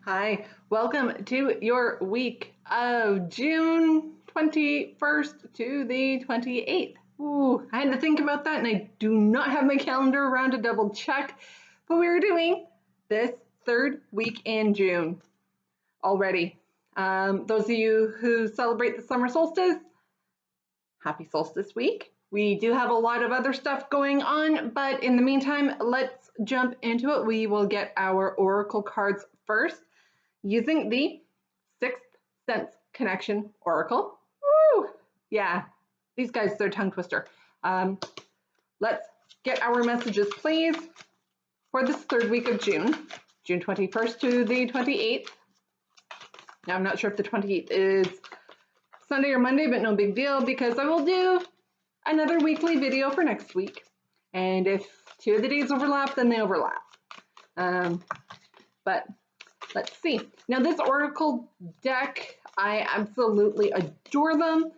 Hi, welcome to your week of June 21st to the 28th. Ooh, I had to think about that and I do not have my calendar around to double check, but we are doing this third week in June already. Those of you who celebrate the summer solstice, happy solstice week. We do have a lot of other stuff going on, but in the meantime, let's jump into it. We will get our oracle cards first, using the Sixth Sense Connection Oracle. Woo! Yeah, these guys, they're tongue twister. Let's get our messages, please, for this third week of June, June 21st to the 28th. Now, I'm not sure if the 28th is Sunday or Monday, but no big deal because I will do another weekly video for next week. And if two of the days overlap, then they overlap. But let's see. Now, this oracle deck, I absolutely adore them.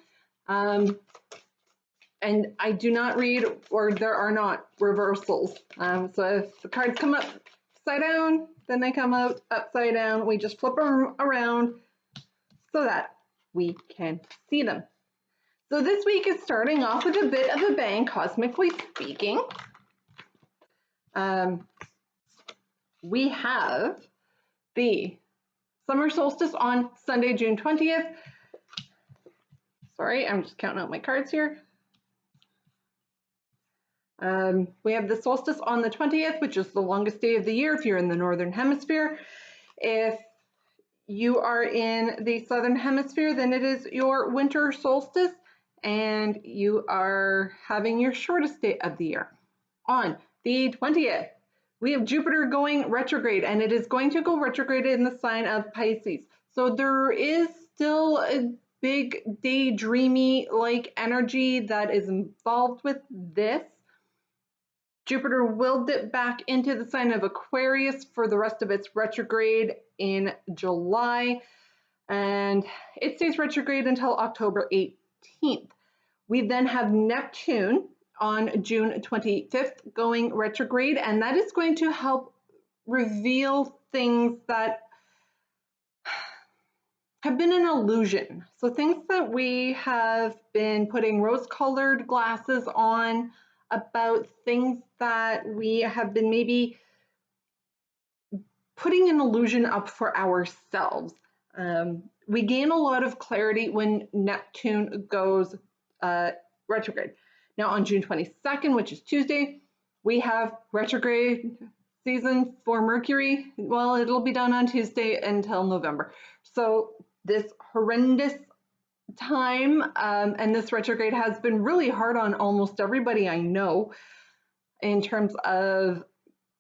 And I do not read, or there are not reversals. So if the cards come up upside down, then they come out upside down. We just flip them around so that we can see them. So this week is starting off with a bit of a bang, cosmically speaking. We have the summer solstice on Sunday, June 20th. Sorry, I'm just counting out my cards here. We have the solstice on the 20th, which is the longest day of the year if you're in the Northern Hemisphere. If you are in the Southern Hemisphere, then it is your winter solstice, and you are having your shortest day of the year. On the 20th, we have Jupiter going retrograde, and it is going to go retrograde in the sign of Pisces. So there is still a big daydreamy-like energy that is involved with this. Jupiter will dip back into the sign of Aquarius for the rest of its retrograde in July, and it stays retrograde until October 18th. We then have Neptune on June 25th going retrograde, and that is going to help reveal things that have been an illusion. So things that we have been putting rose-colored glasses on about, things that we have been maybe putting an illusion up for ourselves. We gain a lot of clarity when Neptune goes retrograde. Now on June 22nd, which is Tuesday, we have retrograde season for Mercury. Well, it'll be done on Tuesday until November. So this horrendous time, and this retrograde has been really hard on almost everybody I know in terms of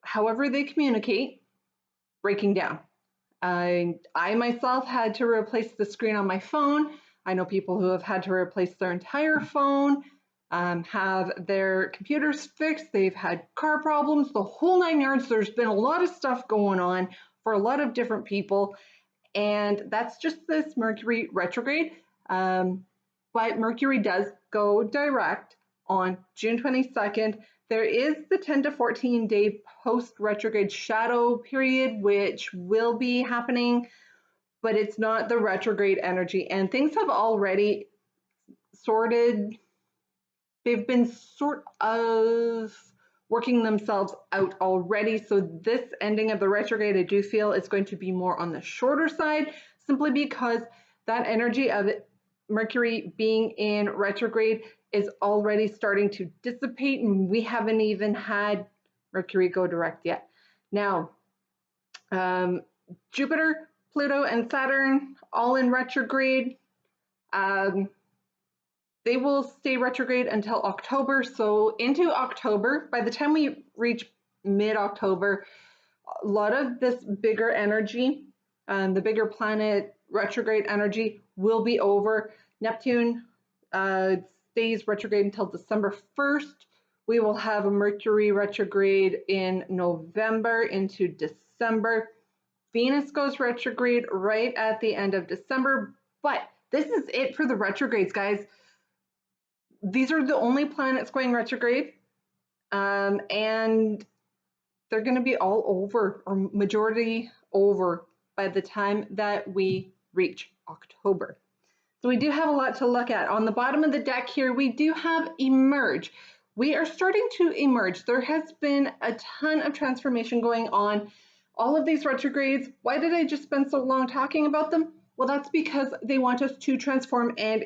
however they communicate, breaking down. I myself had to replace the screen on my phone. I know people who have had to replace their entire phone, have their computers fixed, they've had car problems, the whole nine yards. There's been a lot of stuff going on for a lot of different people, and that's just this Mercury retrograde. But Mercury does go direct on June 22nd. There is the 10 to 14 day post-retrograde shadow period, which will be happening, but it's not the retrograde energy. And things have already sorted. They've been sort of working themselves out already. So this ending of the retrograde, I do feel, is going to be more on the shorter side, simply because that energy of Mercury being in retrograde is already starting to dissipate, and we haven't even had Mercury go direct yet. Now, Jupiter, Pluto, and Saturn all in retrograde. They will stay retrograde until October. So into October, by the time we reach mid-October, a lot of this bigger energy, the bigger planet retrograde energy, will be over. Neptune stays retrograde until December 1st. We will have a Mercury retrograde in November into December. Venus goes retrograde right at the end of December, but this is it for the retrogrades, guys. These are the only planets going retrograde, and they're going to be all over, or majority over, by the time that we reach October. So we do have a lot to look at. On the bottom of the deck here, we do have emerge. We are starting to emerge. There has been a ton of transformation going on. All of these retrogrades, why did I just spend so long talking about them? Well, that's because they want us to transform and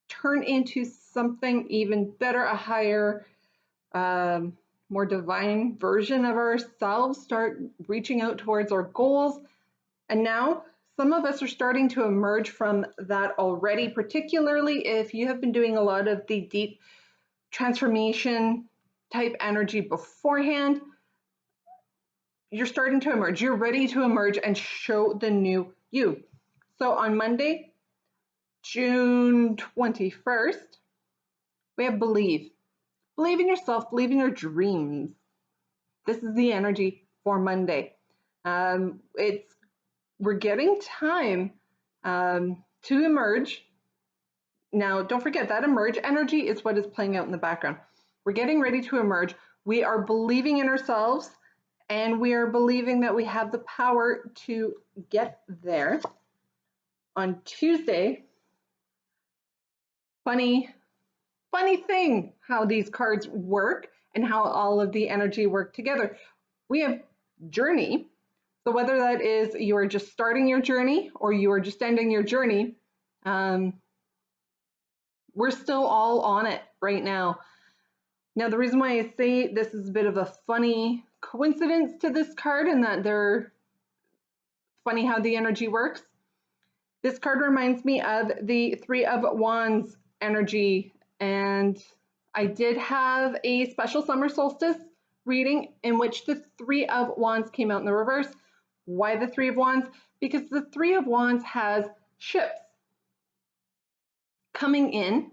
turn into something even better, a higher, more divine version of ourselves, start reaching out towards our goals. And now some of us are starting to emerge from that already, particularly if you have been doing a lot of the deep transformation type energy beforehand. You're starting to emerge. You're ready to emerge and show the new you. So on Monday, June 21st, we have believe. Believe in yourself, believe in your dreams. This is the energy for Monday. We're getting time to emerge. Now, don't forget that emerge energy is what is playing out in the background. We're getting ready to emerge. We are believing in ourselves, and we are believing that we have the power to get there. On Tuesday, funny thing how these cards work and how all of the energy work together. We have journey. So whether that is you are just starting your journey or you are just ending your journey, we're still all on it right now. Now, the reason why I say this is a bit of a funny coincidence to this card and that they're funny how the energy works. This card reminds me of the Three of Wands energy, and I did have a special summer solstice reading in which the Three of Wands came out in the reverse. Why the Three of Wands? Because the Three of Wands has ships coming in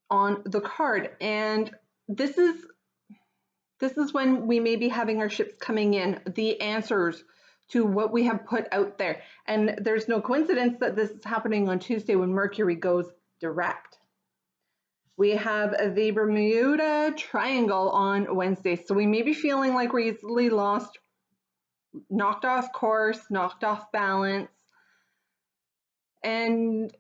on the card, and this is when we may be having our ships coming in, the answers to what we have put out there. And there's no coincidence that this is happening on Tuesday when Mercury goes direct. We have the Bermuda Triangle on Wednesday, so we may be feeling like we're easily lost, knocked off course, knocked off balance. And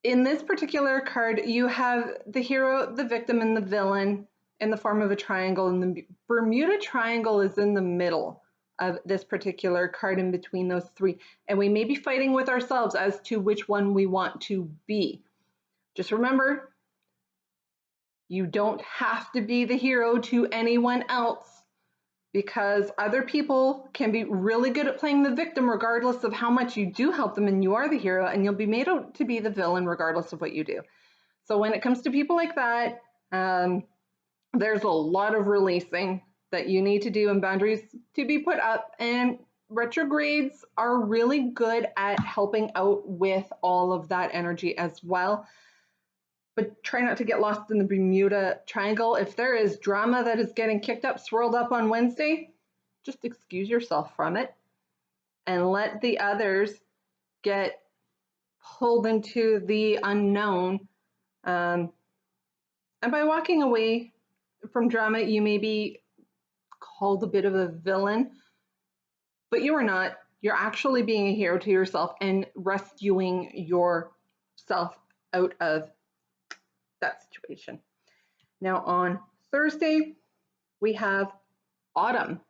in this particular card, you have the hero, the victim, and the villain in the form of a triangle, and the Bermuda Triangle is in the middle of this particular card in between those three. And we may be fighting with ourselves as to which one we want to be. Just remember, you don't have to be the hero to anyone else, because other people can be really good at playing the victim regardless of how much you do help them, and you are the hero, and you'll be made out to be the villain regardless of what you do. So when it comes to people like that, there's a lot of releasing that you need to do and boundaries to be put up, and retrogrades are really good at helping out with all of that energy as well. But try not to get lost in the Bermuda Triangle. If there is drama that is getting kicked up, swirled up on Wednesday, just excuse yourself from it and let the others get pulled into the unknown. And by walking away from drama, you may be called a bit of a villain, but you are not. You're actually being a hero to yourself and rescuing yourself out of that situation. Now on Thursday, we have autumn.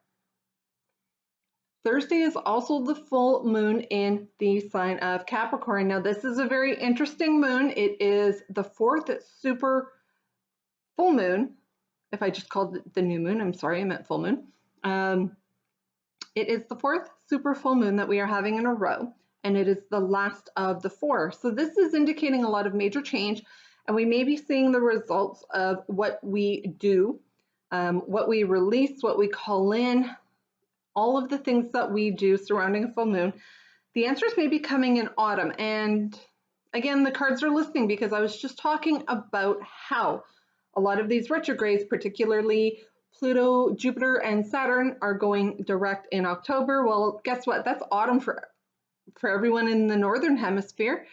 Thursday is also the full moon in the sign of Capricorn. Now this is a very interesting moon. It is the fourth super full moon. If I just called it the new moon, I'm sorry, I meant full moon. It is the fourth super full moon that we are having in a row, and it is the last of the four. So this is indicating a lot of major change, and we may be seeing the results of what we do, what we release, what we call in, all of the things that we do surrounding a full moon. The answers may be coming in autumn. And again, the cards are listening because I was just talking about how a lot of these retrogrades, particularly Pluto, Jupiter, and Saturn, are going direct in October. Well, guess what? That's autumn for everyone in the Northern Hemisphere.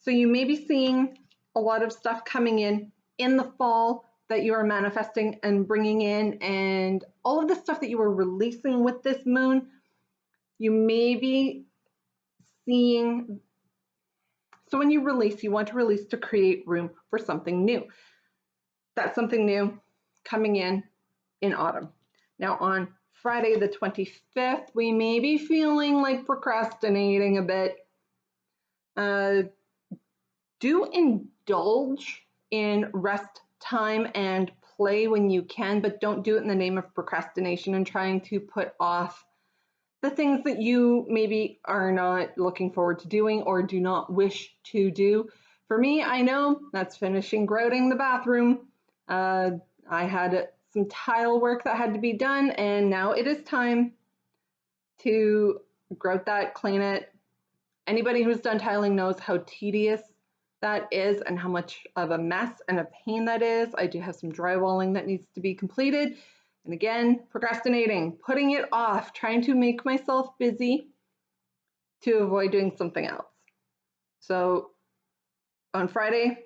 So you may be seeing a lot of stuff coming in the fall that you are manifesting and bringing in, and all of the stuff that you are releasing with this moon, you may be seeing, so when you release, you want to release to create room for something new. That's something new coming in autumn. Now on Friday the 25th, we may be feeling like procrastinating a bit. Do indulge in rest time and play when you can, but don't do it in the name of procrastination and trying to put off the things that you maybe are not looking forward to doing or do not wish to do. For me, I know that's finishing grouting the bathroom. I had some tile work that had to be done, and now it is time to grout that, clean it. Anybody who's done tiling knows how tedious that is and how much of a mess and a pain that is. I do have some drywalling that needs to be completed. And again, procrastinating, putting it off, trying to make myself busy to avoid doing something else. So on Friday,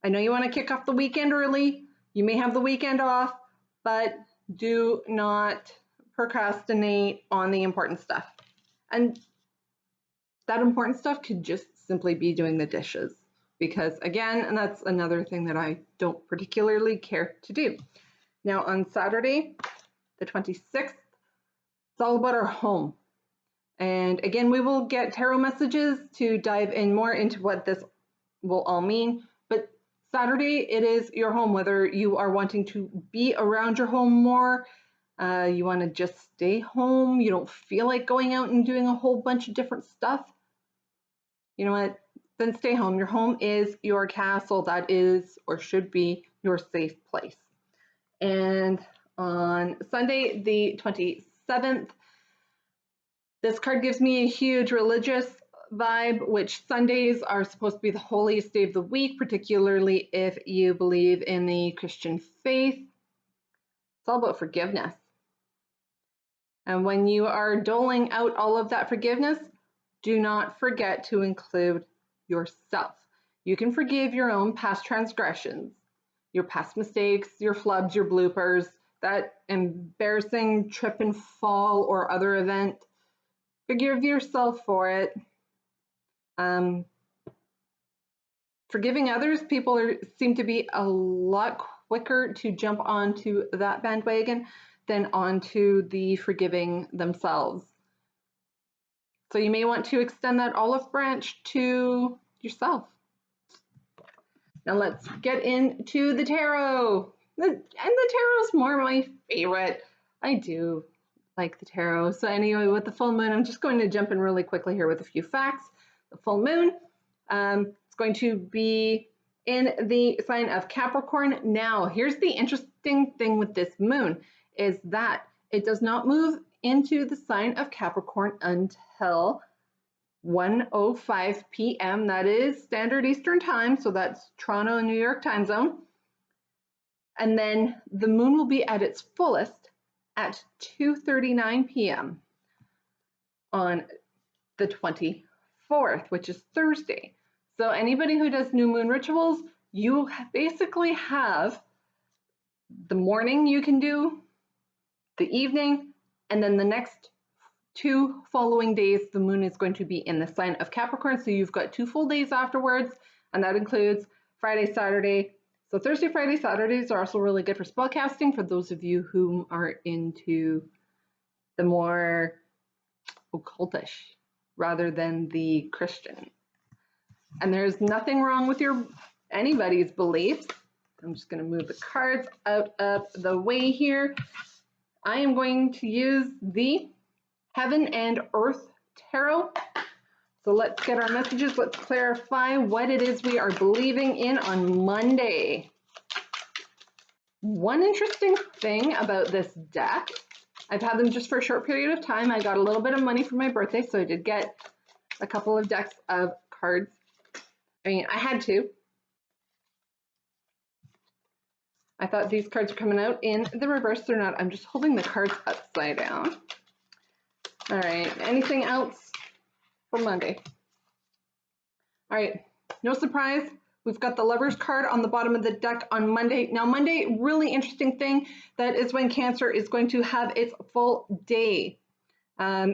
I know you want to kick off the weekend early. You may have the weekend off, but do not procrastinate on the important stuff. And that important stuff could just simply be doing the dishes. Because again, and that's another thing that I don't particularly care to do. Now on Saturday, the 26th, it's all about our home. And again, we will get tarot messages to dive in more into what this will all mean. But Saturday, it is your home, whether you are wanting to be around your home more, you want to just stay home, you don't feel like going out and doing a whole bunch of different stuff. You know what? Then stay home. Your home is your castle. That is or should be your safe place. And on Sunday, the 27th, this card gives me a huge religious vibe, which Sundays are supposed to be the holiest day of the week, particularly if you believe in the Christian faith. It's all about forgiveness. And when you are doling out all of that forgiveness, do not forget to include yourself. You can forgive your own past transgressions, your past mistakes, your flubs, your bloopers, that embarrassing trip and fall or other event. Forgive yourself for it. Forgiving others, people seem to be a lot quicker to jump onto that bandwagon than onto the forgiving themselves. So you may want to extend that olive branch to yourself. Now let's get into the tarot. And the tarot is more my favorite. I do like the tarot. So anyway, with the full moon, I'm just going to jump in really quickly here with a few facts. The full moon, it's going to be in the sign of Capricorn. Now, here's the interesting thing with this moon is that it does not move into the sign of Capricorn until 1:05 p.m. That is Standard Eastern Time, so that's Toronto and New York time zone. And then the moon will be at its fullest at 2:39 p.m. on the 24th, which is Thursday. So anybody who does new moon rituals, you basically have the morning you can do, the evening, and then the next 2 following days, the moon is going to be in the sign of Capricorn. So you've got 2 full days afterwards, and that includes Friday, Saturday. So Thursday, Friday, Saturdays are also really good for spellcasting for those of you who are into the more occultish rather than the Christian. And there's nothing wrong with anybody's beliefs. I'm just going to move the cards out of the way here. I am going to use the Heaven and Earth Tarot. So let's get our messages. Let's clarify what it is we are believing in on Monday. One interesting thing about this deck, I've had them just for a short period of time. I got a little bit of money for my birthday, so I did get a couple of decks of cards. I mean, I had to. I thought these cards were coming out in the reverse. They're not. I'm just holding the cards upside down. All right, anything else for Monday? All right, no surprise. We've got the Lover's card on the bottom of the deck on Monday. Now, Monday, really interesting thing, that is when Cancer is going to have its full day.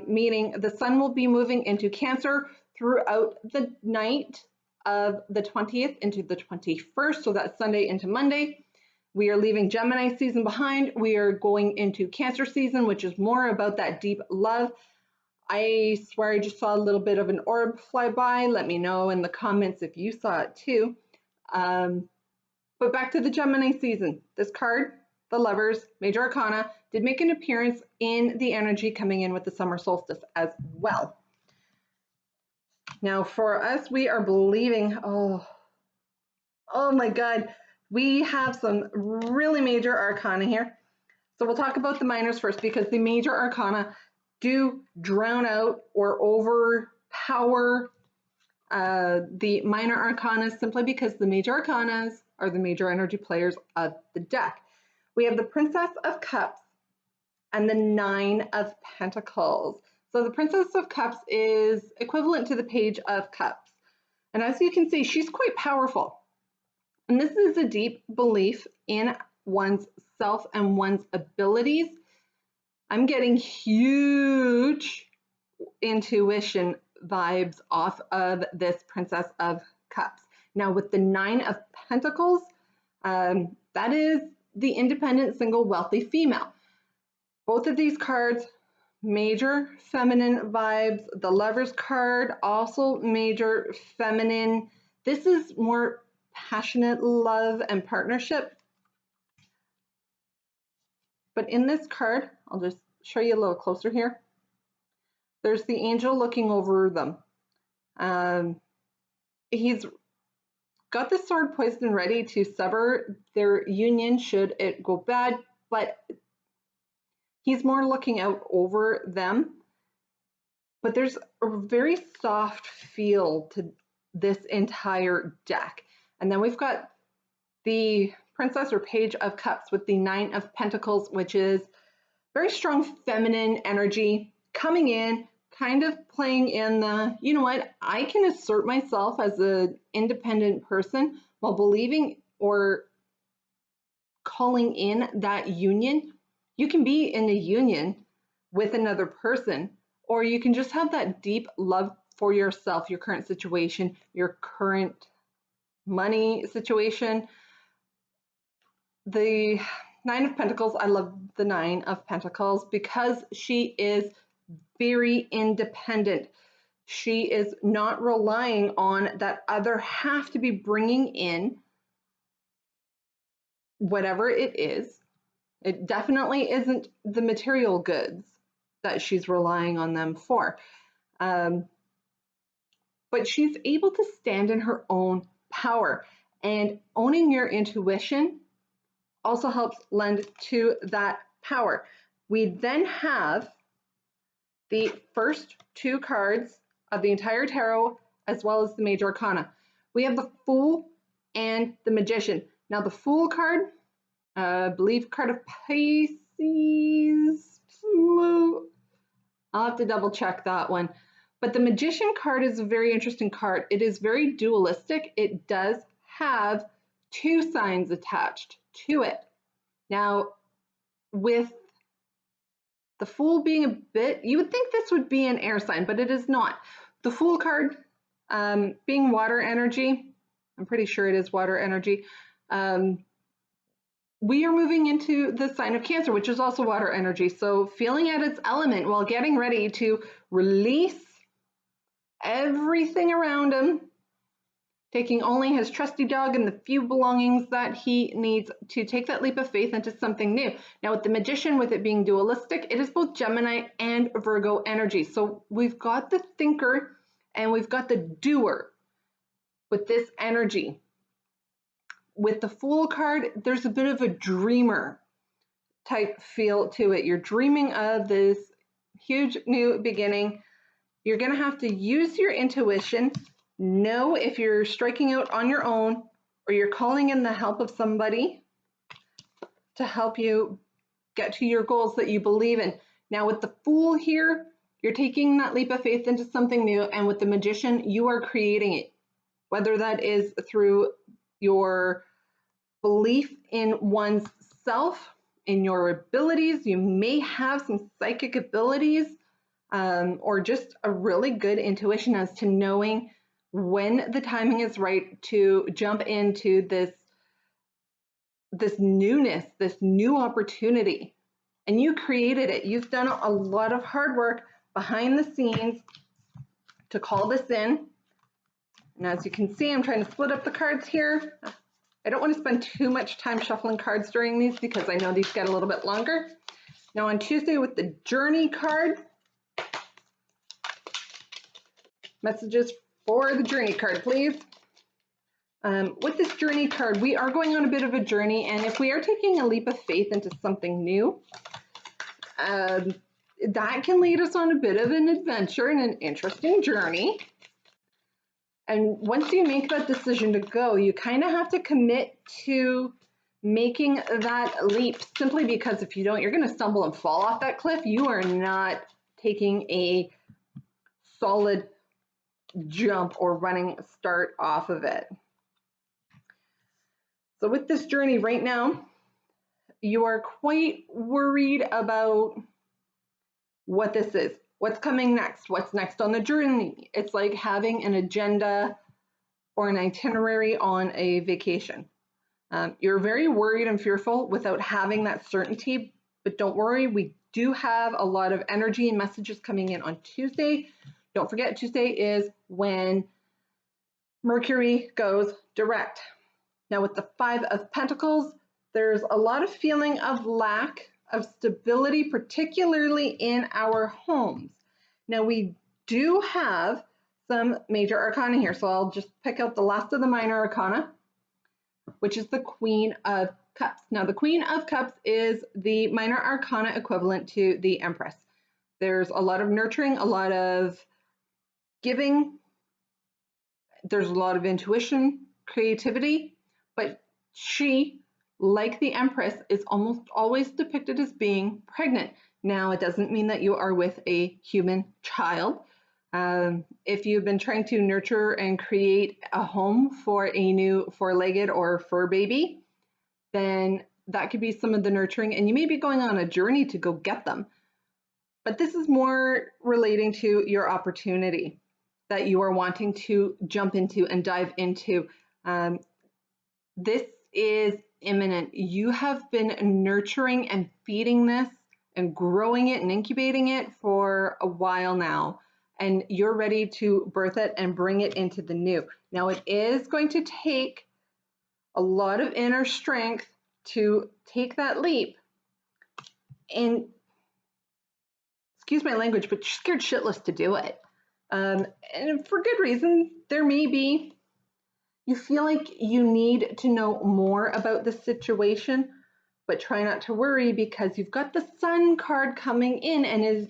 meaning the sun will be moving into Cancer throughout the night of the 20th into the 21st, so that's Sunday into Monday. We are leaving Gemini season behind. We are going into Cancer season, which is more about that deep love. I swear I just saw a little bit of an orb fly by. Let me know in the comments if you saw it too. But back to the Gemini season. This card, the Lovers, Major Arcana, did make an appearance in the energy coming in with the summer solstice as well. Now for us, we are believing, oh my God, we have some really major arcana here. So we'll talk about the minors first, because the major arcana do drown out or overpower the minor arcanas, simply because the major arcanas are the major energy players of the deck. We have the Princess of Cups and the Nine of Pentacles. So the Princess of Cups is equivalent to the Page of Cups. And as you can see, she's quite powerful. And this is a deep belief in one's self and one's abilities. I'm getting huge intuition vibes off of this Princess of Cups. Now with the Nine of Pentacles, that is the independent, single, wealthy female. Both of these cards, major feminine vibes. The Lovers card, also major feminine. This is more passionate love and partnership. But in this card, I'll just show you a little closer here. There's the angel looking over them. He's got the sword poised and ready to sever their union should it go bad, but he's more looking out over them. But there's a very soft feel to this entire deck. And then we've got the Princess or Page of Cups with the Nine of Pentacles, which is very strong feminine energy coming in, kind of playing in the, you know what, I can assert myself as an independent person while believing or calling in that union. You can be in a union with another person, or you can just have that deep love for yourself, your current situation, your current money situation. The Nine of Pentacles, I love the Nine of Pentacles because she is very independent. She is not relying on that other half to be bringing in whatever it is. It definitely isn't the material goods that she's relying on them for. But she's able to stand in her own power, and owning your intuition also helps lend to that power. We then have the first two cards of the entire tarot, as well as the major arcana. We have the Fool and the Magician. Now the Fool card, I believe card of Pisces. I'll have to double check that one. But the Magician card is a very interesting card. It is very dualistic. It does have two signs attached to it. Now, with the Fool being a bit, you would think this would be an air sign, but it is not. The Fool card being water energy, I'm pretty sure it is water energy. We are moving into the sign of Cancer, which is also water energy. So feeling at its element while getting ready to release everything around him, taking only his trusty dog and the few belongings that he needs to take that leap of faith into something new. Now with the Magician, with it being dualistic, it is both Gemini and Virgo energy. So we've got the thinker and we've got the doer with this energy. With the Fool card, there's a bit of a dreamer type feel to it. You're dreaming of this huge new beginning. You're going to have to use your intuition, know if you're striking out on your own or you're calling in the help of somebody to help you get to your goals that you believe in. Now with the Fool here, you're taking that leap of faith into something new, and with the Magician, you are creating it, whether that is through your belief in one's self, in your abilities. You may have some psychic abilities or just a really good intuition as to knowing when the timing is right to jump into this newness, this new opportunity. And you created it. You've done a lot of hard work behind the scenes to call this in. And as you can see, I'm trying to split up the cards here. I don't want to spend too much time shuffling cards during these because I know these get a little bit longer. Now on Tuesday with the Journey card, messages for the Journey card, please. With this Journey card, we are going on a bit of a journey, and if we are taking a leap of faith into something new, that can lead us on a bit of an adventure and an interesting journey. And once you make that decision to go, you kind of have to commit to making that leap, simply because if you don't, you're going to stumble and fall off that cliff. You are not taking a solid jump or running start off of it. So with this journey right now, you are quite worried about what this is, what's coming next, what's next on the journey. It's like having an agenda or an itinerary on a vacation. You're very worried and fearful without having that certainty, but don't worry, we do have a lot of energy and messages coming in on Tuesday. Don't forget, Tuesday is when Mercury goes direct. Now with the Five of Pentacles, there's a lot of feeling of lack of stability, particularly in our homes. Now we do have some major arcana here, so I'll just pick out the last of the minor arcana, which is the Queen of Cups. Now the Queen of Cups is the minor arcana equivalent to the Empress. There's a lot of nurturing, a lot of giving, there's a lot of intuition, creativity, but she, like the Empress, is almost always depicted as being pregnant. Now, it doesn't mean that you are with a human child. If you've been trying to nurture and create a home for a new four-legged or fur baby, then that could be some of the nurturing, and you may be going on a journey to go get them. But this is more relating to your opportunity that you are wanting to jump into and dive into. This is imminent. You have been nurturing and feeding this and growing it and incubating it for a while now, and you're ready to birth it and bring it into the new. Now it is going to take a lot of inner strength to take that leap, and excuse my language, but you're scared shitless to do it. And for good reason. There may be, you feel like you need to know more about the situation, but try not to worry because you've got the Sun card coming in, and is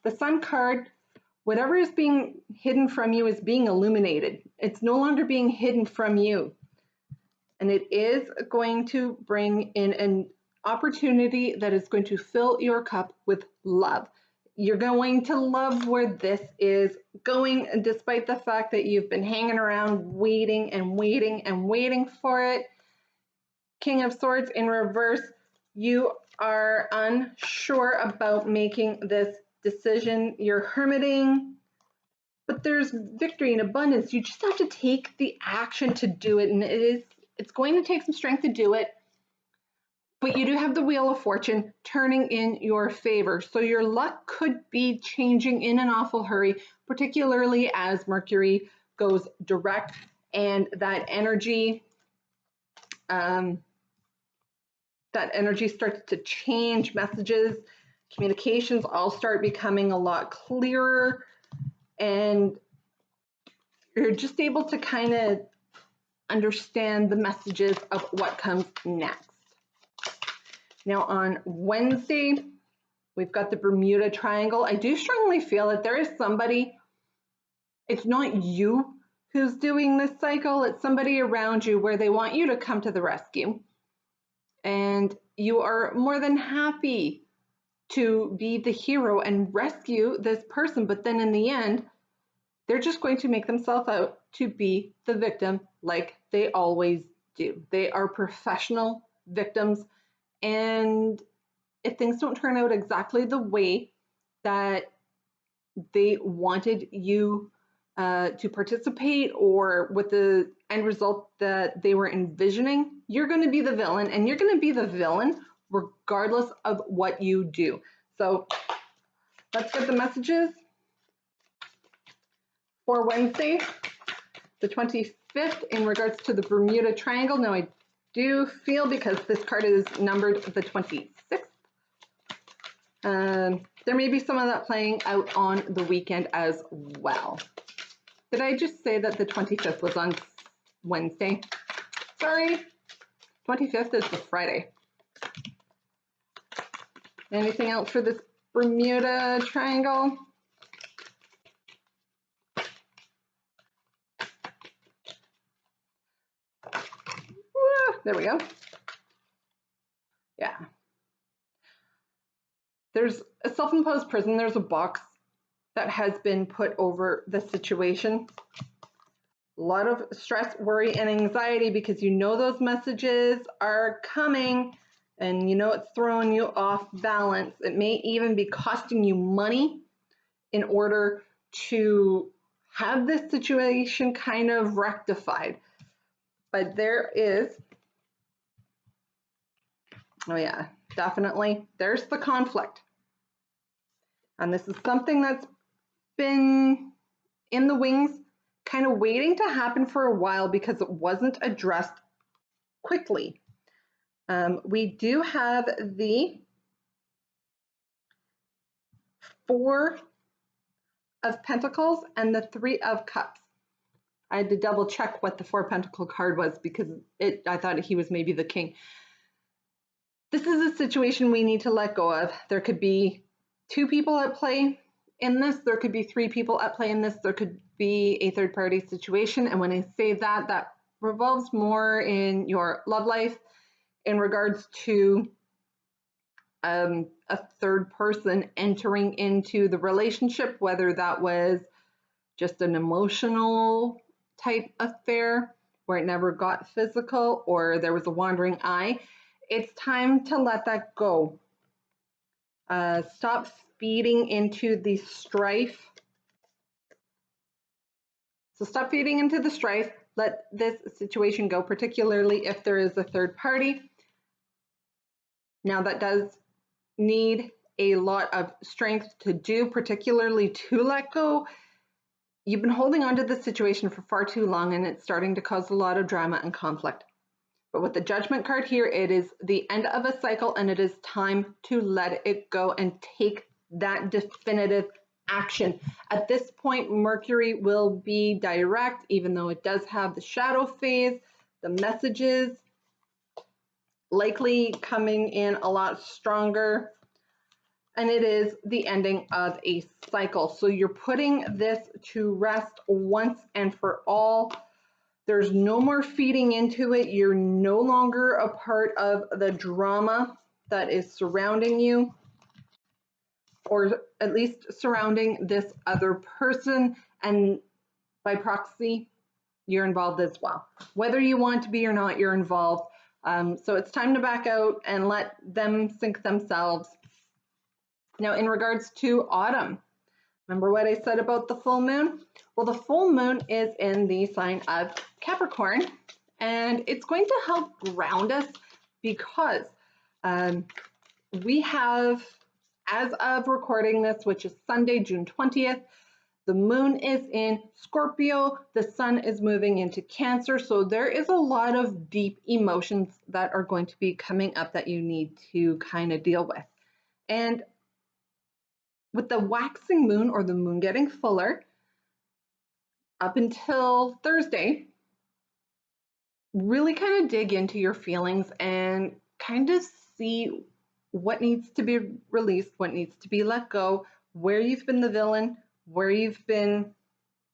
the Sun card, whatever is being hidden from you is being illuminated. It's no longer being hidden from you. And it is going to bring in an opportunity that is going to fill your cup with love. You're going to love where this is going, despite the fact that you've been hanging around waiting and waiting and waiting for it. King of Swords in reverse, you are unsure about making this decision. You're hermiting, but there's victory and abundance. You just have to take the action to do it, and it's going to take some strength to do it. But you do have the Wheel of Fortune turning in your favor. So your luck could be changing in an awful hurry, particularly as Mercury goes direct, and that energy starts to change. Messages, communications all start becoming a lot clearer, and you're just able to kind of understand the messages of what comes next. Now on Wednesday, we've got the Bermuda Triangle. I do strongly feel that there is somebody, it's not you who's doing this cycle, it's somebody around you where they want you to come to the rescue. And you are more than happy to be the hero and rescue this person, but then in the end, they're just going to make themselves out to be the victim like they always do. They are professional victims. And if things don't turn out exactly the way that they wanted you to participate, or with the end result that they were envisioning, you're going to be the villain, and you're going to be the villain regardless of what you do. So let's get the messages for Wednesday, the 25th, in regards to the Bermuda Triangle. Now, I do feel, because this card is numbered the 26th, there may be some of that playing out on the weekend as well. Did I just say that the 25th was on Wednesday? Sorry, 25th is the Friday. Anything else for this Bermuda Triangle? There we go. Yeah. There's a self-imposed prison. There's a box that has been put over the situation. A lot of stress, worry, and anxiety, because you know those messages are coming and you know it's throwing you off balance. It may even be costing you money in order to have this situation kind of rectified. But there is, oh yeah, definitely, there's the conflict. And this is something that's been in the wings, kind of waiting to happen for a while because it wasn't addressed quickly. We do have the Four of Pentacles and the Three of Cups. I had to double check what the Four Pentacle card was, because I thought he was maybe the king. This is a situation we need to let go of. There could be two people at play in this. There could be three people at play in this. There could be a third party situation. And when I say that, that revolves more in your love life in regards to a third person entering into the relationship, whether that was just an emotional type affair where it never got physical, or there was a wandering eye. It's time to let that go. Stop feeding into the strife. So stop feeding into the strife. Let this situation go, particularly if there is a third party. Now, that does need a lot of strength to do, particularly to let go. You've been holding on to the situation for far too long, and it's starting to cause a lot of drama and conflict. But with the Judgment card here, it is the end of a cycle, and it is time to let it go and take that definitive action. At this point, Mercury will be direct, even though it does have the shadow phase. The messages likely coming in a lot stronger, and it is the ending of a cycle. So you're putting this to rest once and for all. There's no more feeding into it. You're no longer a part of the drama that is surrounding you, or at least surrounding this other person, and by proxy, you're involved as well. Whether you want to be or not, you're involved. So it's time to back out and let them sink themselves. Now, in regards to autumn, remember what I said about the full moon? Well, the full moon is in the sign of Capricorn, and it's going to help ground us, because we have, as of recording this, which is Sunday, June 20th, the moon is in Scorpio, the sun is moving into Cancer, so there is a lot of deep emotions that are going to be coming up that you need to kind of deal with. And with the waxing moon, or the moon getting fuller, up until Thursday, really kind of dig into your feelings and kind of see what needs to be released, what needs to be let go, where you've been the villain, where you've been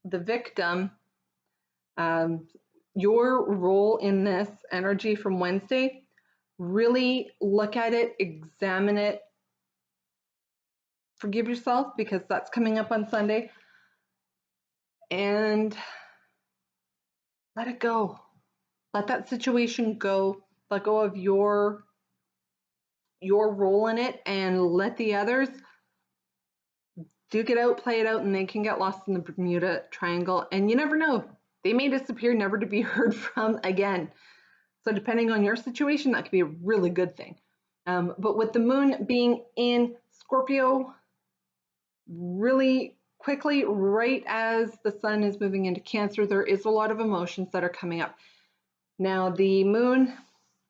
the victim. Your role in this energy from Wednesday, really look at it, examine it, forgive yourself, because that's coming up on Sunday, and let it go. Let that situation go. Let go of your role in it, and let the others duke it out, play it out, and they can get lost in the Bermuda Triangle. And you never know, they may disappear, never to be heard from again. So depending on your situation, that could be a really good thing. But with the moon being in Scorpio really quickly, right as the sun is moving into Cancer, there is a lot of emotions that are coming up. Now, the moon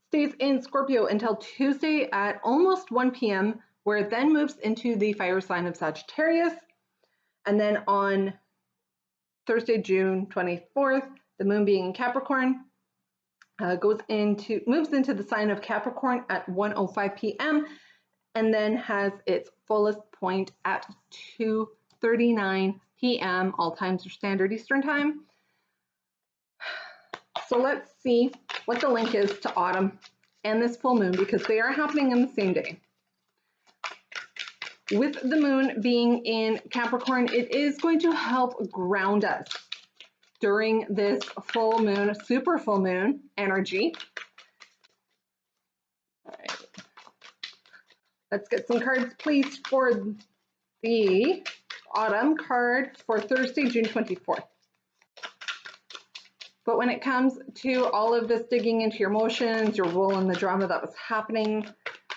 stays in Scorpio until Tuesday at almost 1 p.m., where it then moves into the fire sign of Sagittarius. And then on Thursday, June 24th, the moon being in Capricorn, moves into the sign of Capricorn at 1:05 p.m. and then has its fullest point at 2:39 p.m. All times are Standard Eastern Time. So let's see what the link is to autumn and this full moon, because they are happening on the same day. With the moon being in Capricorn, it is going to help ground us during this full moon, super full moon energy. All right. Let's get some cards, please, for the autumn card for Thursday, June 24th. But when it comes to all of this digging into your emotions, your role in the drama that was happening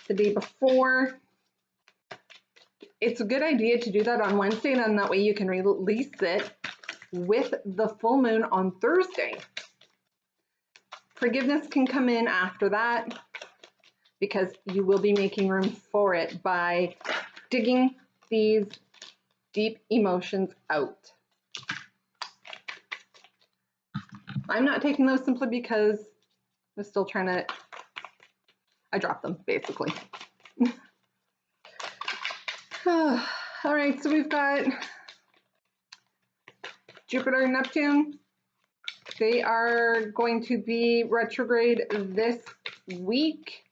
the day before, it's a good idea to do that on Wednesday, and then that way you can release it with the full moon on Thursday. Forgiveness can come in after that, because you will be making room for it by digging these deep emotions out. I'm not taking those simply because I'm still trying to, I dropped them basically. All right, so we've got Jupiter and Neptune. They are going to be retrograde this week.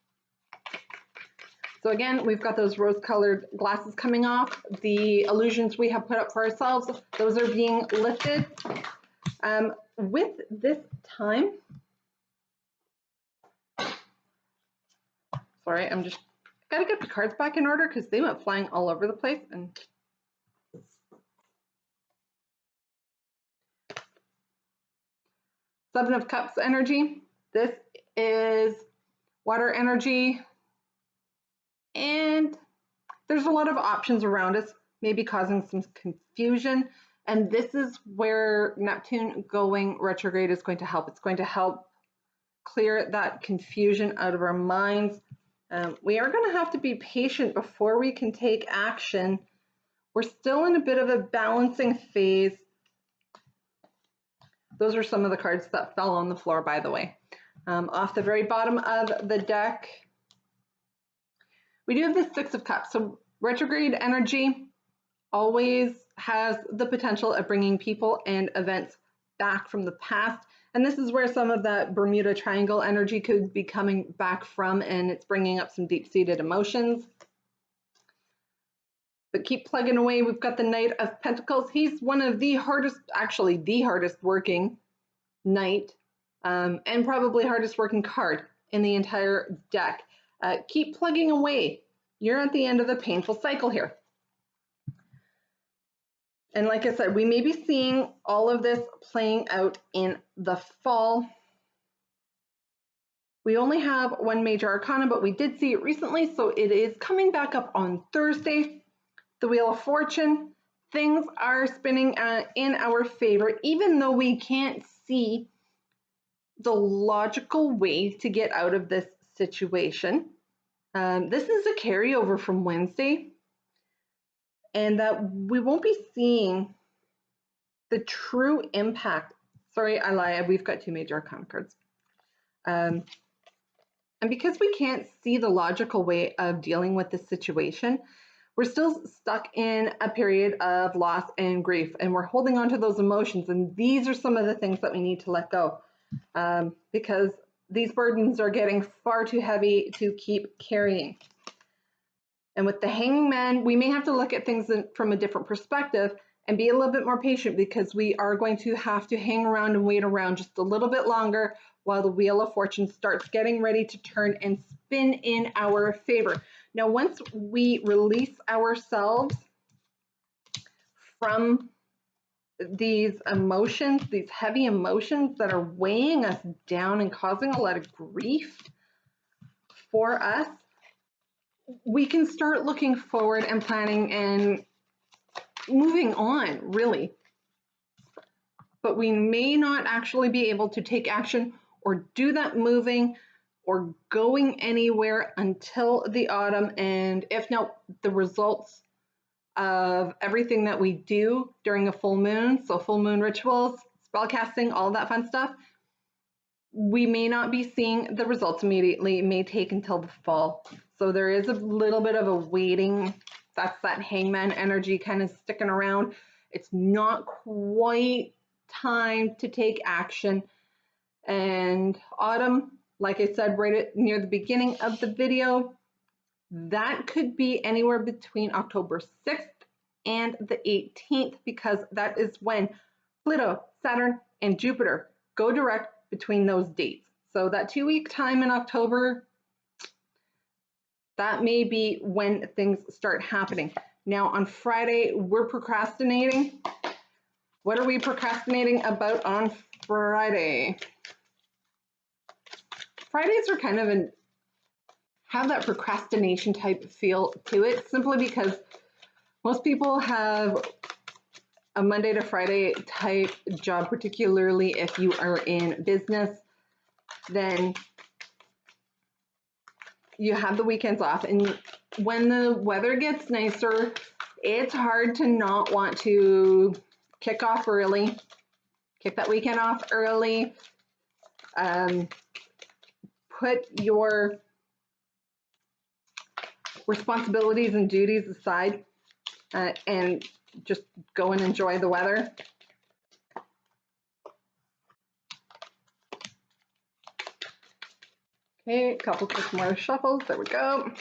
So again, we've got those rose-colored glasses coming off. The illusions we have put up for ourselves, those are being lifted. With this time, sorry, I'm just gotta get the cards back in order because they went flying all over the place. And Seven of Cups energy. This is water energy, and there's a lot of options around us, maybe causing some confusion. And this is where Neptune going retrograde is going to help. It's going to help clear that confusion out of our minds. We are going to have to be patient before we can take action. We're still in a bit of a balancing phase. Those are some of the cards that fell on the floor, by the way. Off the very bottom of the deck, we do have the Six of Cups. So retrograde energy always has the potential of bringing people and events back from the past. And this is where some of that Bermuda Triangle energy could be coming back from, and it's bringing up some deep-seated emotions. But keep plugging away. We've got the Knight of Pentacles. He's one of the hardest, actually the hardest working knight, and probably hardest working card in the entire deck. Keep plugging away. You're at the end of the painful cycle here. And like I said, we may be seeing all of this playing out in the fall. We only have one major arcana, but we did see it recently, so it is coming back up on Thursday. The Wheel of Fortune. Things are spinning in our favor, even though we can't see the logical way to get out of this situation. This is a carryover from Wednesday, and that we won't be seeing the true impact. Sorry, I lied. We've got two major arcana cards. And because we can't see the logical way of dealing with this situation, we're still stuck in a period of loss and grief, and we're holding on to those emotions. And these are some of the things that we need to let go, because these burdens are getting far too heavy to keep carrying. And with the Hanging Man, we may have to look at things from a different perspective and be a little bit more patient, because we are going to have to hang around and wait around just a little bit longer while the Wheel of Fortune starts getting ready to turn and spin in our favor. Now, once we release ourselves from these emotions, these heavy emotions that are weighing us down and causing a lot of grief for us, we can start looking forward and planning and moving on, really. But we may not actually be able to take action or do that moving or going anywhere until the autumn. And if not, the results of everything that we do during a full moon, so full moon rituals, spell casting, all that fun stuff, we may not be seeing the results immediately. It may take until the fall. So there is a little bit of a waiting. That's that hangman energy kind of sticking around. It's not quite time to take action. And autumn, like I said right near the beginning of the video, that could be anywhere between October 6th and the 18th, because that is when Pluto, Saturn, and Jupiter go direct between those dates. So that 2-week time in October, that may be when things start happening. Now on Friday, we're procrastinating. What are we procrastinating about on Friday? Fridays are kind of have that procrastination type feel to it, simply because most people have a Monday to Friday type job, particularly if you are in business. Then you have the weekends off, and when the weather gets nicer, it's hard to not want to kick off early, kick that weekend off early, put your responsibilities and duties aside, and just go and enjoy the weather. Okay, a couple quick more shuffles. There we go.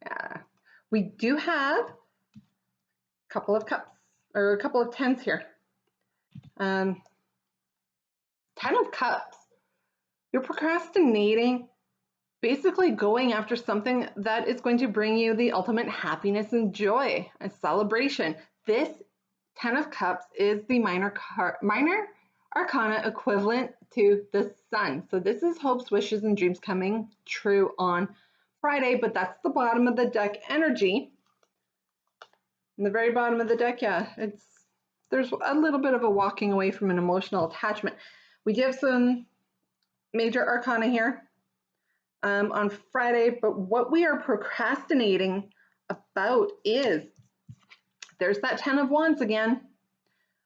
Yeah, we do have a couple of cups, or a couple of tens here. 10 of cups. You're procrastinating, basically going after something that is going to bring you the ultimate happiness and joy and celebration. This 10 of cups is the minor arcana equivalent to the sun. So this is hopes, wishes, and dreams coming true on Friday, but that's the bottom of the deck energy. In the very bottom of the deck, yeah, there's a little bit of a walking away from an emotional attachment. We do have some major arcana here on Friday, but what we are procrastinating about is, there's that 10 of wands again.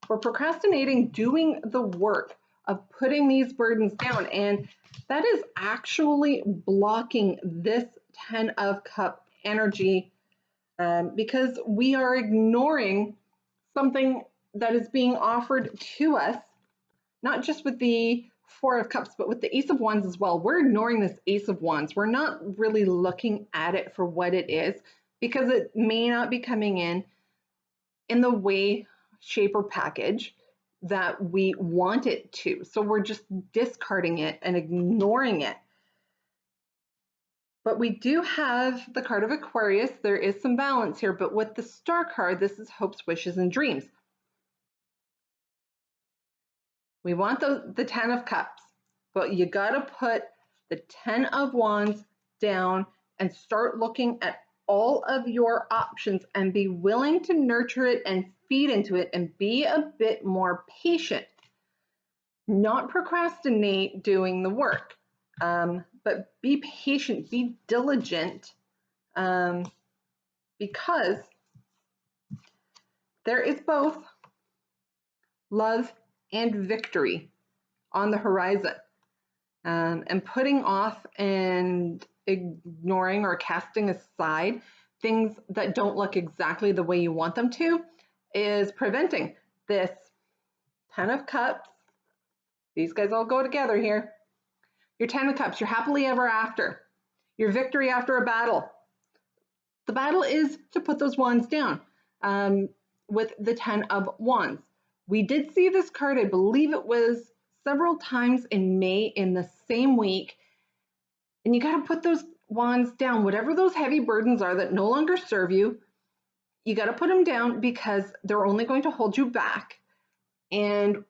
We're procrastinating doing the work of putting these burdens down, and that is actually blocking this 10 of cup energy, because we are ignoring something that is being offered to us, not just with the 4 of cups, but with the ace of wands as well. We're ignoring this ace of wands. We're not really looking at it for what it is, because it may not be coming in the way, shape, or package that we want it to. So we're just discarding it and ignoring it. But we do have the card of Aquarius. There is some balance here, but with the star card, this is hopes, wishes, and dreams. We want the 10 of cups, but you got to put the 10 of wands down and start looking at all of your options and be willing to nurture it and feed into it and be a bit more patient. Not procrastinate doing the work, but be patient, be diligent, because there is both love and victory on the horizon. And putting off and ignoring or casting aside things that don't look exactly the way you want them to is preventing this 10 of cups. These guys all go together here. Your 10 of cups, your happily ever after, your victory after a battle. The battle is to put those wands down, with the 10 of wands. We did see this card, I believe it was several times in May in the same week. And you got to put those wands down. Whatever those heavy burdens are that no longer serve you, you got to put them down because they're only going to hold you back and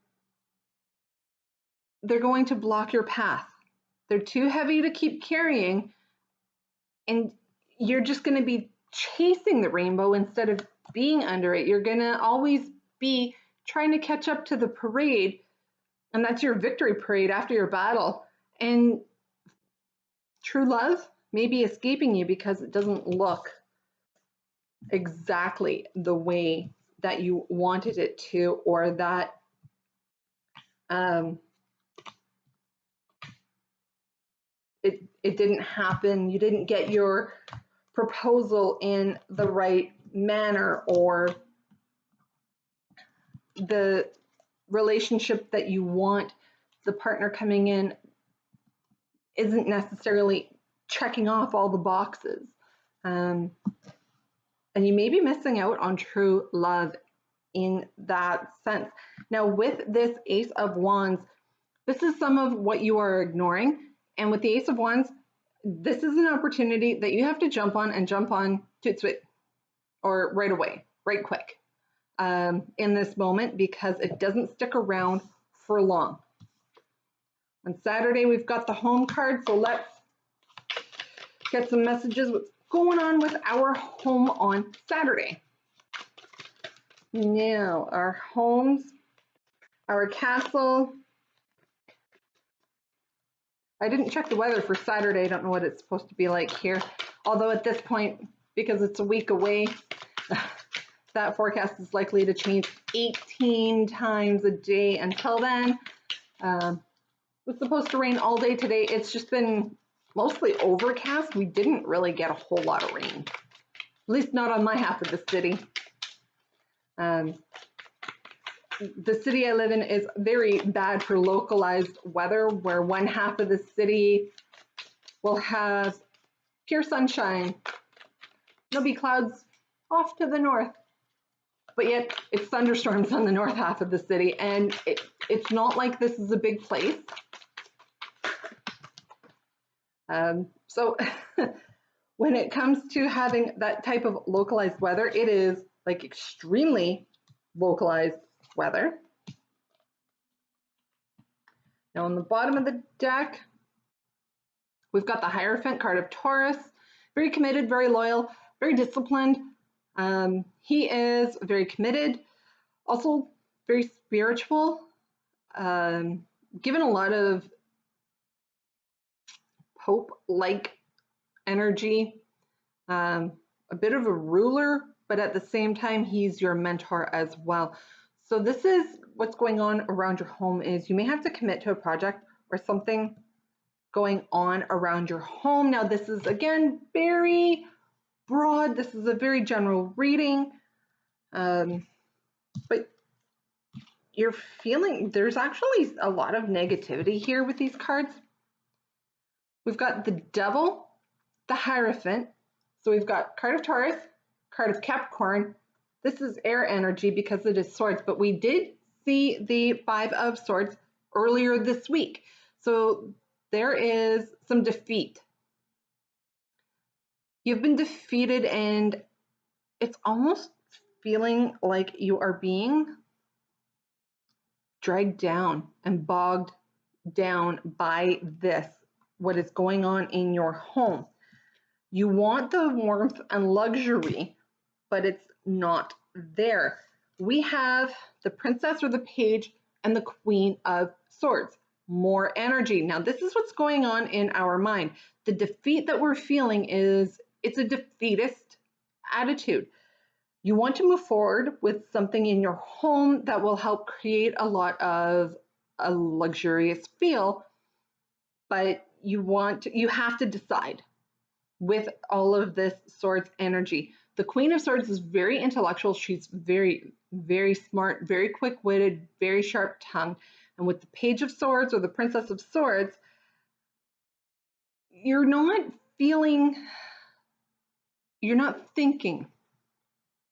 they're going to block your path. They're too heavy to keep carrying, and you're just going to be chasing the rainbow instead of being under it. You're going to always be trying to catch up to the parade, and that's your victory parade after your battle. And true love may be escaping you because it doesn't look exactly the way that you wanted it to, or that it didn't happen. You didn't get your proposal in the right manner, or the relationship that you want, the partner coming in, isn't necessarily checking off all the boxes. And you may be missing out on true love in that sense. Now, with this Ace of Wands, this is some of what you are ignoring. And with the Ace of Wands, this is an opportunity that you have to jump on, and jump on toot sweet, or right away, right quick, in this moment, because it doesn't stick around for long. On Saturday, we've got the home card, so let's get some messages. What's going on with our home on Saturday? Now, our homes, our castle. I didn't check the weather for Saturday. I don't know what it's supposed to be like here. Although at this point, because it's a week away, that forecast is likely to change 18 times a day until then. It was supposed to rain all day today. It's just been mostly overcast. We didn't really get a whole lot of rain, at least not on my half of the city. The city I live in is very bad for localized weather, where one half of the city will have pure sunshine. There'll be clouds off to the north, but yet it's thunderstorms on the north half of the city, and it's not like this is a big place. So when it comes to having that type of localized weather, it is like extremely localized weather. Now on the bottom of the deck, we've got the Hierophant card of Taurus. Very committed, very loyal, very disciplined. He is very committed, also very spiritual, given a lot of Pope-like energy, a bit of a ruler, but at the same time, he's your mentor as well. So this is what's going on around your home. Is you may have to commit to a project or something going on around your home. Now, this is, again, very broad. This is a very general reading, but you're feeling there's actually a lot of negativity here with these cards. We've got the Devil, the Hierophant. So we've got card of Taurus, card of Capricorn. This is air energy because it is swords, but we did see the Five of Swords earlier this week. So there is some defeat. You've been defeated, and it's almost feeling like you are being dragged down and bogged down by this, what is going on in your home. You want the warmth and luxury, but it's not there. We have the Princess or the Page and the Queen of Swords. More energy. Now, this is what's going on in our mind. The defeat that we're feeling is, it's a defeatist attitude. You want to move forward with something in your home that will help create a lot of a luxurious feel, but you have to decide with all of this Swords energy. The Queen of Swords is very intellectual. She's very, very smart, very quick-witted, very sharp-tongued. And with the Page of Swords or the Princess of Swords, you're not thinking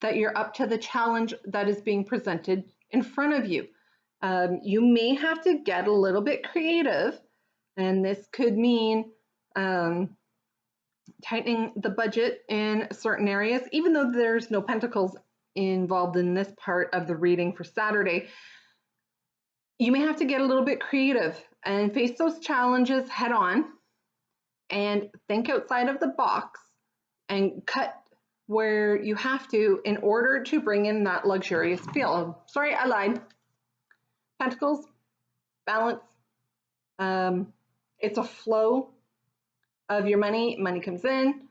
that you're up to the challenge that is being presented in front of you. You may have to get a little bit creative, and this could mean tightening the budget in certain areas, even though there's no pentacles involved in this part of the reading for Saturday. You may have to get a little bit creative and face those challenges head on and think outside of the box and cut where you have to in order to bring in that luxurious feel. Sorry, I lied. Pentacles, balance. It's a flow of your money. Money comes in,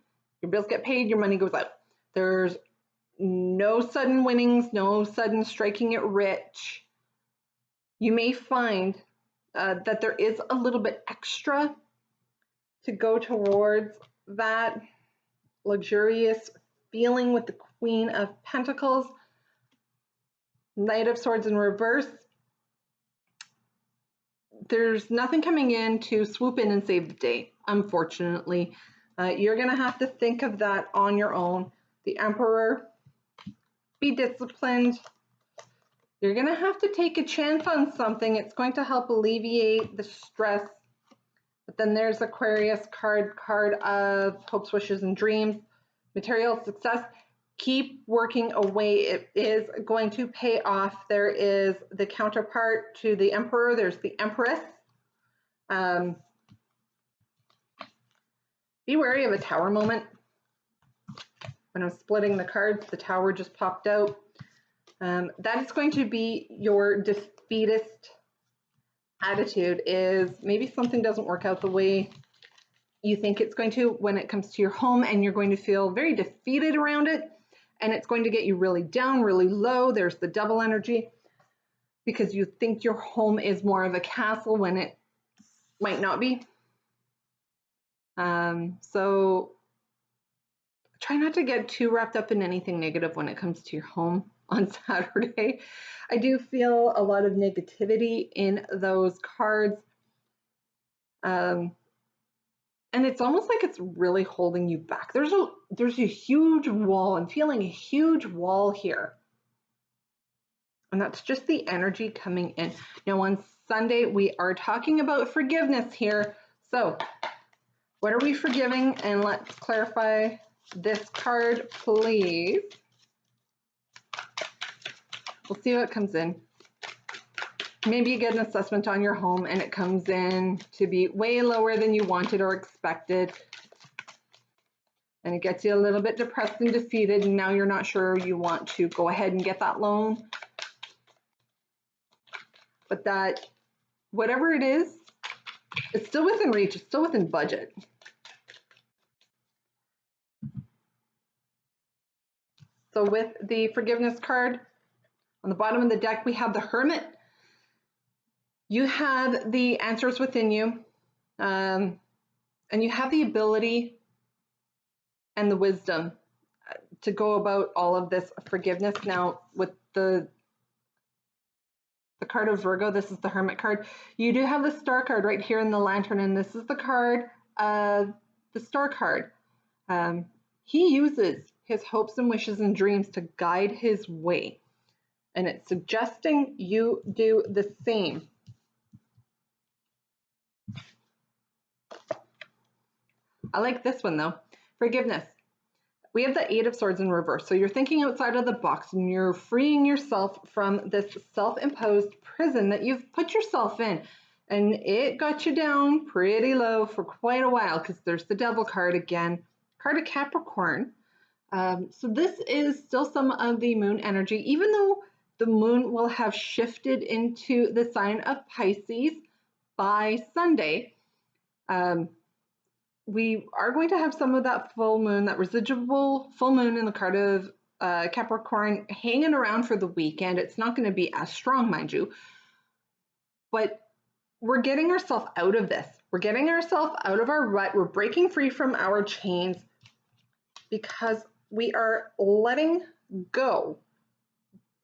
your bills get paid, your money goes out. There's no sudden winnings, no sudden striking it rich. You may find that there is a little bit extra to go towards that luxurious feeling with the Queen of Pentacles, Knight of Swords in reverse. There's nothing coming in to swoop in and save the day, unfortunately. You're going to have to think of that on your own. The Emperor, be disciplined. You're going to have to take a chance on something. It's going to help alleviate the stress. But then there's Aquarius card of hopes, wishes, and dreams. Material success. Keep working away. It is going to pay off. There is the counterpart to the Emperor. There's the Empress. Be wary of a Tower moment. When I'm splitting the cards, the Tower just popped out. That is going to be your defeatist attitude, is maybe something doesn't work out the way you think it's going to when it comes to your home, and you're going to feel very defeated around it, and it's going to get you really down, really low. There's the double energy because you think your home is more of a castle when it might not be. So try not to get too wrapped up in anything negative when it comes to your home on Saturday. I do feel a lot of negativity in those cards. And it's almost like it's really holding you back. There's a huge wall. I'm feeling a huge wall here. And that's just the energy coming in. Now on Sunday, we are talking about forgiveness here. So what are we forgiving? And let's clarify this card, please. We'll see what comes in. Maybe you get an assessment on your home and it comes in to be way lower than you wanted or expected. And it gets you a little bit depressed and defeated, and now you're not sure you want to go ahead and get that loan. But that, whatever it is, it's still within reach, it's still within budget. So with the forgiveness card, on the bottom of the deck, we have the Hermit. You have the answers within you, and you have the ability and the wisdom to go about all of this forgiveness. Now, with the card of Virgo, this is the Hermit card. You do have the Star card right here in the Lantern, and this is the card of the Star card. He uses his hopes and wishes and dreams to guide his way, and it's suggesting you do the same. I like this one though. Forgiveness. We have the Eight of Swords in reverse. So you're thinking outside of the box and you're freeing yourself from this self-imposed prison that you've put yourself in. And it got you down pretty low for quite a while because there's the Devil card again, card of Capricorn. So this is still some of the moon energy, even though the moon will have shifted into the sign of Pisces by Sunday. We are going to have some of that full moon, that residual full moon in the card of Capricorn hanging around for the weekend. It's not going to be as strong, mind you, but we're getting ourselves out of this. We're getting ourselves out of our rut. We're breaking free from our chains because we are letting go.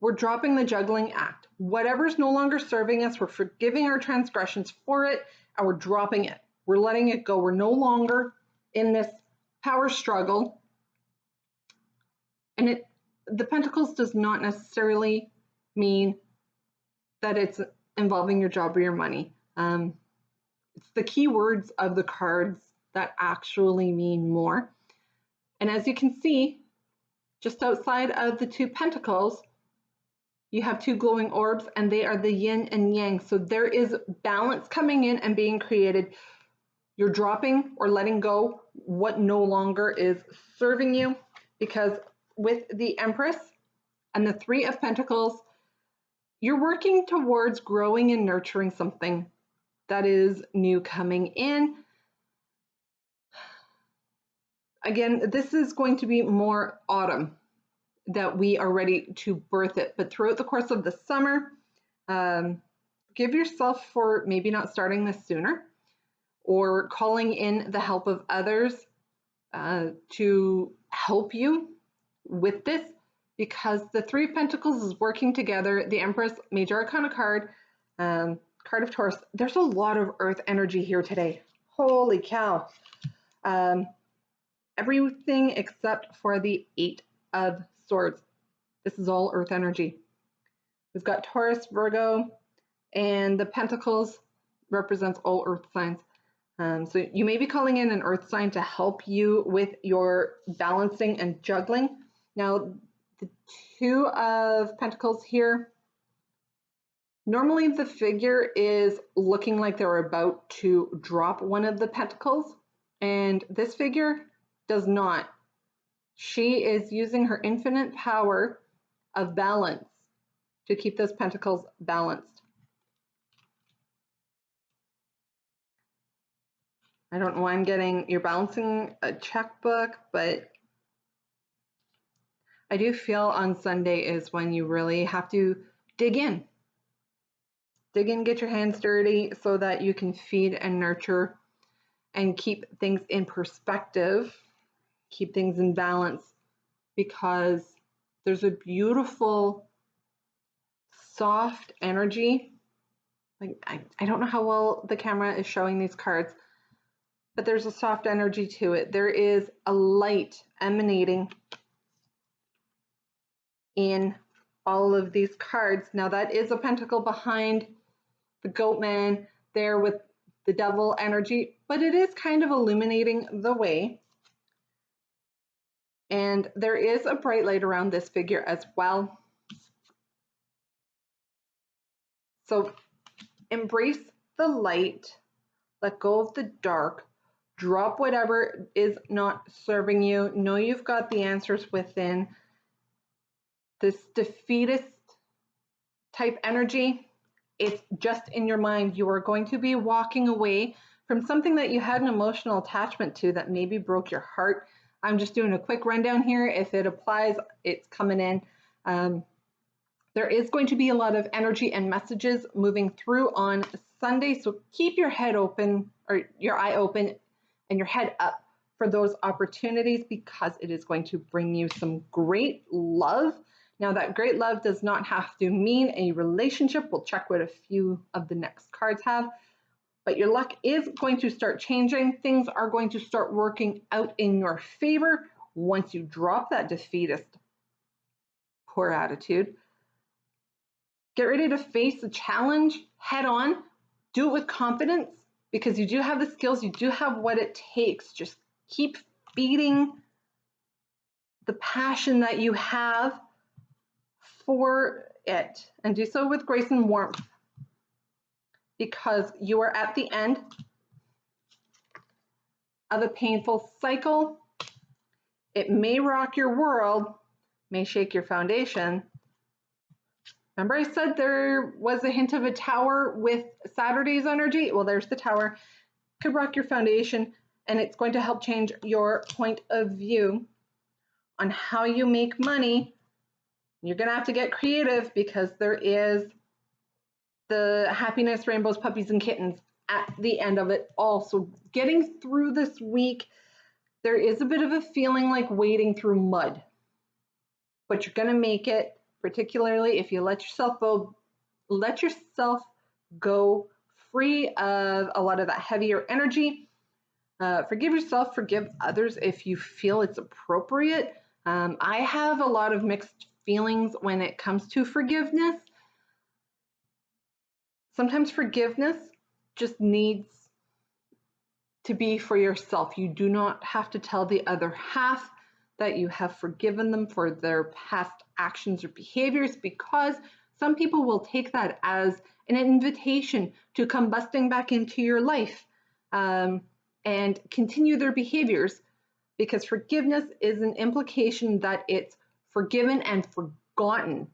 We're dropping the juggling act. Whatever's no longer serving us, we're forgiving our transgressions for it, and we're dropping it. We're letting it go. We're no longer in this power struggle. And the Pentacles does not necessarily mean that it's involving your job or your money. It's the key words of the cards that actually mean more. And as you can see, just outside of the 2 pentacles, you have 2 glowing orbs, and they are the yin and yang. So there is balance coming in and being created. You're dropping or letting go what no longer is serving you, because with the Empress and the 3 of Pentacles, you're working towards growing and nurturing something that is new coming in. Again, this is going to be more autumn that we are ready to birth it. But throughout the course of the summer, give yourself for maybe not starting this sooner, or calling in the help of others to help you with this, because the 3 of Pentacles is working together. The Empress, Major Arcana card, card of Taurus. There's a lot of earth energy here today. Holy cow. Everything except for the 8 of Swords. This is all earth energy. We've got Taurus, Virgo, and the Pentacles represents all earth signs. So you may be calling in an earth sign to help you with your balancing and juggling. Now, the 2 of Pentacles here, normally the figure is looking like they're about to drop one of the pentacles, and this figure does not. She is using her infinite power of balance to keep those pentacles balanced. I don't know why I'm getting you're balancing a checkbook, but I do feel on Sunday is when you really have to dig in. Dig in, get your hands dirty so that you can feed and nurture and keep things in perspective, keep things in balance, because there's a beautiful, soft energy. Like I don't know how well the camera is showing these cards, but there's a soft energy to it. There is a light emanating in all of these cards. Now that is a pentacle behind the goat man there with the devil energy, but it is kind of illuminating the way. And there is a bright light around this figure as well. So embrace the light, let go of the dark, drop whatever is not serving you. Know you've got the answers within. This defeatist type energy, it's just in your mind. You are going to be walking away from something that you had an emotional attachment to that maybe broke your heart. I'm just doing a quick rundown here. If it applies, it's coming in. There is going to be a lot of energy and messages moving through on Sunday, so keep your head open, or your eye open and your head up for those opportunities, because it is going to bring you some great love. Now, that great love does not have to mean a relationship. We'll check what a few of the next cards have, but your luck is going to start changing. Things are going to start working out in your favor once you drop that defeatist poor attitude. Get ready to face the challenge head on. Do it with confidence, because you do have the skills, you do have what it takes. Just keep feeding the passion that you have for it, and do so with grace and warmth, because you are at the end of a painful cycle. It may rock your world, may shake your foundation. Remember I said there was a hint of a tower with Saturday's energy? Well, there's the tower. Could rock your foundation, and it's going to help change your point of view on how you make money. You're going to have to get creative, because there is the happiness, rainbows, puppies, and kittens at the end of it all. So getting through this week, there is a bit of a feeling like wading through mud, but you're going to make it, particularly if you let yourself go free of a lot of that heavier energy. Forgive yourself, forgive others if you feel it's appropriate. I have a lot of mixed feelings when it comes to forgiveness. Sometimes forgiveness just needs to be for yourself. You do not have to tell the other half that you have forgiven them for their past actions or behaviors, because some people will take that as an invitation to come busting back into your life and continue their behaviors, because forgiveness is an implication that it's forgiven and forgotten.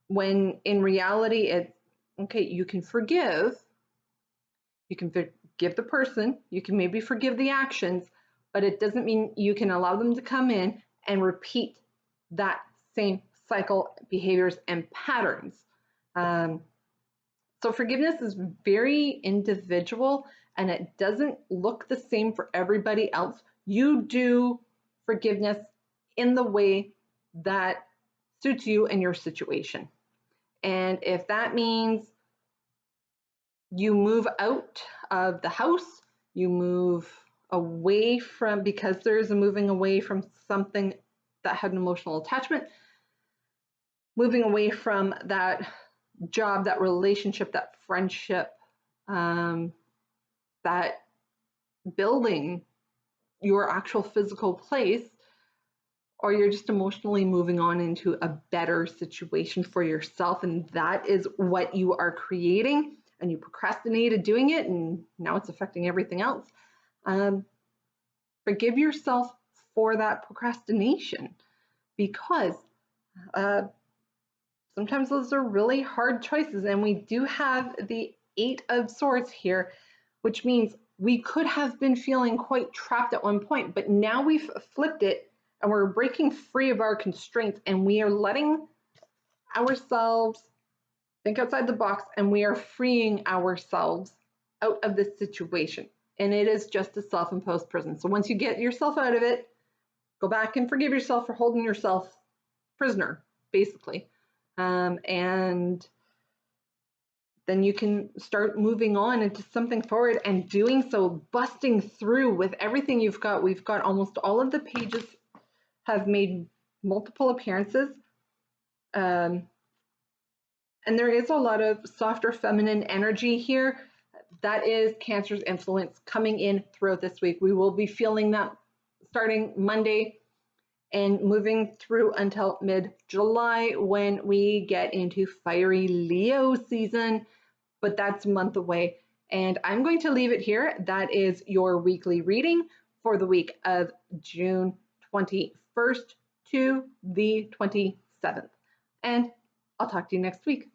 When in reality, it's okay, you can forgive the person, you can maybe forgive the actions, but it doesn't mean you can allow them to come in and repeat that same cycle, behaviors, and patterns. So forgiveness is very individual, and it doesn't look the same for everybody else. You do forgiveness in the way that suits you and your situation. And if that means you move out of the house, you move away from, because there is a moving away from something that had an emotional attachment, moving away from that job, that relationship, that friendship, that building, your actual physical place, or you're just emotionally moving on into a better situation for yourself, and that is what you are creating, and you procrastinated doing it, and now it's affecting everything else. Forgive yourself for that procrastination, because sometimes those are really hard choices, and we do have the 8 of Swords here, which means we could have been feeling quite trapped at one point, but now we've flipped it and we're breaking free of our constraints, and we are letting ourselves think outside the box, and we are freeing ourselves out of this situation. And it is just a self-imposed prison. So once you get yourself out of it, go back and forgive yourself for holding yourself prisoner, basically. And then you can start moving on into something forward, and doing so, busting through with everything you've got. We've got almost all of the pages have made multiple appearances. And there is a lot of softer feminine energy here. That is Cancer's influence coming in throughout this week. We will be feeling that starting Monday and moving through until mid-July, when we get into fiery Leo season, but that's a month away. And I'm going to leave it here. That is your weekly reading for the week of June 21st to the 27th. And I'll talk to you next week.